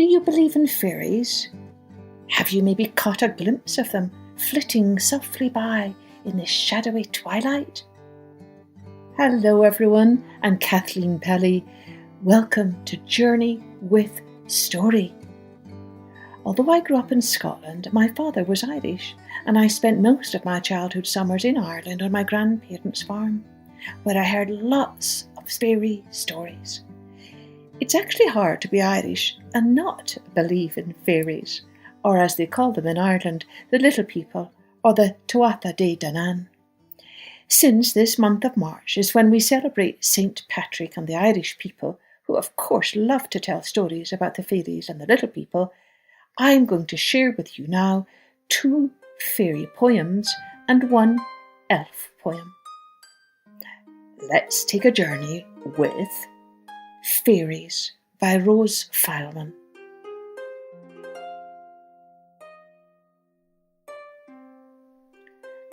you believe in fairies? Have you maybe caught a glimpse of them flitting softly by in the shadowy twilight? Hello everyone, I'm Kathleen Pelly. Welcome to Journey with Story. Although I grew up in Scotland, my father was Irish, and I spent most of my childhood summers in Ireland on my grandparents' farm, where I heard lots of fairy stories. It's actually hard to be Irish and not believe in fairies, or as they call them in Ireland, the little people, or the Tuatha De Danann. Since this month of March is when we celebrate St. Patrick and the Irish people, who of course love to tell stories about the fairies and the little people, I'm going to share with you now 2 fairy poems and 1 elf poem. Let's take a journey with Fairies by Rose Fileman.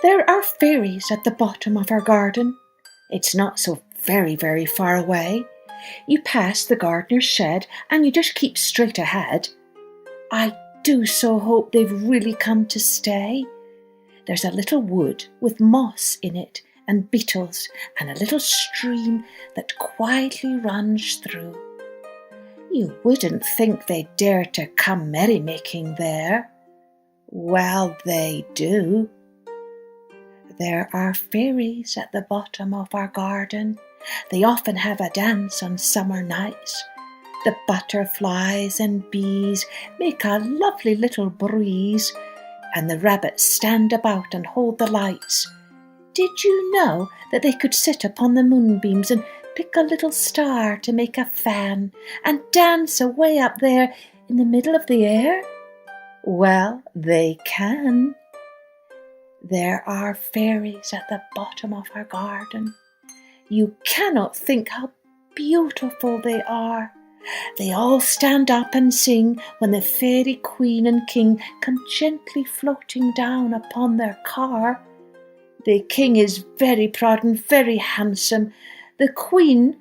There are fairies at the bottom of our garden. It's not so very far away. You pass the gardener's shed and you just keep straight ahead. I do so hope they've really come to stay. There's a little wood with moss in it and beetles and a little stream that quietly runs through. You wouldn't think they'd dare to come merrymaking there. Well, they do. There are fairies at the bottom of our garden. They often have a dance on summer nights. The butterflies and bees make a lovely little breeze, and the rabbits stand about and hold the lights. Did you know that they could sit upon the moonbeams and pick a little star to make a fan and dance away up there in the middle of the air? Well, they can. There are fairies at the bottom of our garden. You cannot think how beautiful they are. They all stand up and sing when the fairy queen and king come gently floating down upon their car. The king is very proud and very handsome. The queen,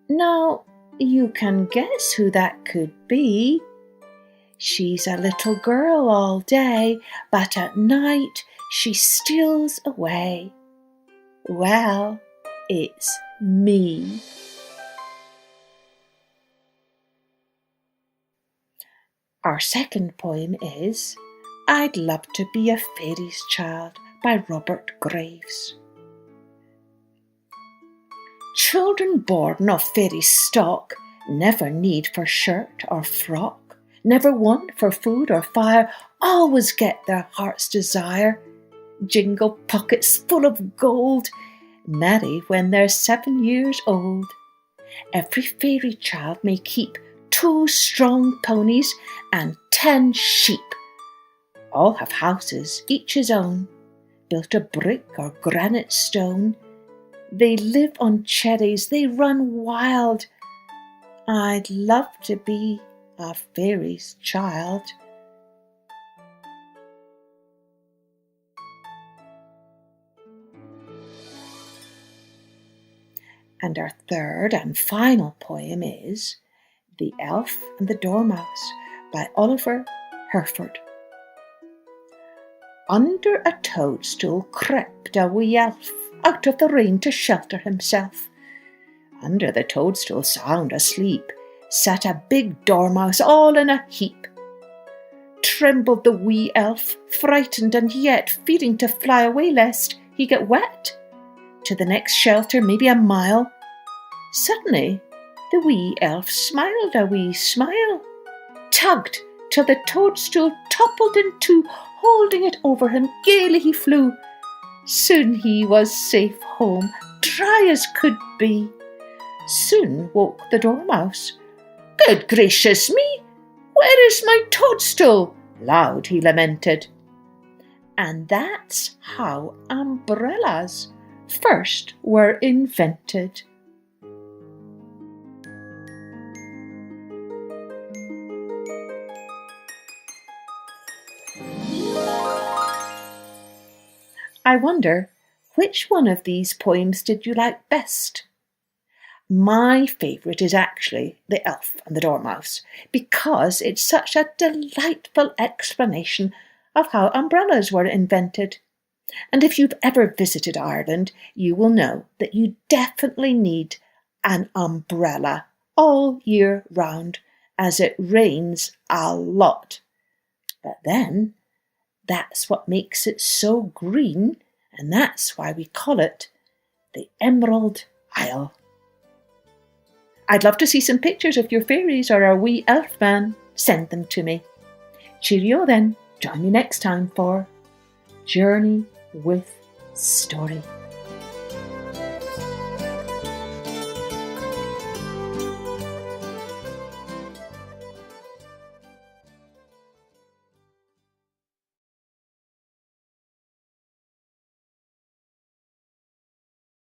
now you can guess who that could be. She's a little girl all day, but at night she steals away. Well, it's me. Our second poem is I'd Love to Be a Fairy's Child by Robert Graves. Children born of fairy stock never need for shirt or frock, never want for food or fire, always get their heart's desire. Jingle pockets full of gold, marry when they're 7 years old. Every fairy child may keep 2 strong ponies and 10 sheep. All have houses, each his own, built of brick or granite stone. They live on cherries, they run wild. I'd love to be a fairy's child. And our third and final poem is The Elf and the Dormouse by Oliver Herford. Under a toadstool crept a wee elf out of the rain to shelter himself. Under the toadstool, sound asleep, sat a big dormouse all in a heap. Trembled the wee elf, frightened and yet fearing to fly away lest he get wet. To the next shelter, maybe a mile. Suddenly, the wee elf smiled a wee smile, tugged till the toadstool toppled in two, holding it over him, gaily he flew. Soon he was safe home, dry as could be. Soon woke the dormouse. Good gracious me, where is my toadstool? Loud he lamented. And that's how umbrellas first were invented. I wonder, which one of these poems did you like best? My favourite is actually The Elf and the Dormouse, because it's such a delightful explanation of how umbrellas were invented. And if you've ever visited Ireland, you will know that you definitely need an umbrella all year round, as it rains a lot. But then, that's what makes it so green, and that's why we call it the Emerald Isle. I'd love to see some pictures of your fairies or our wee elf man. Send them to me. Cheerio then. Join me next time for Journey with Story.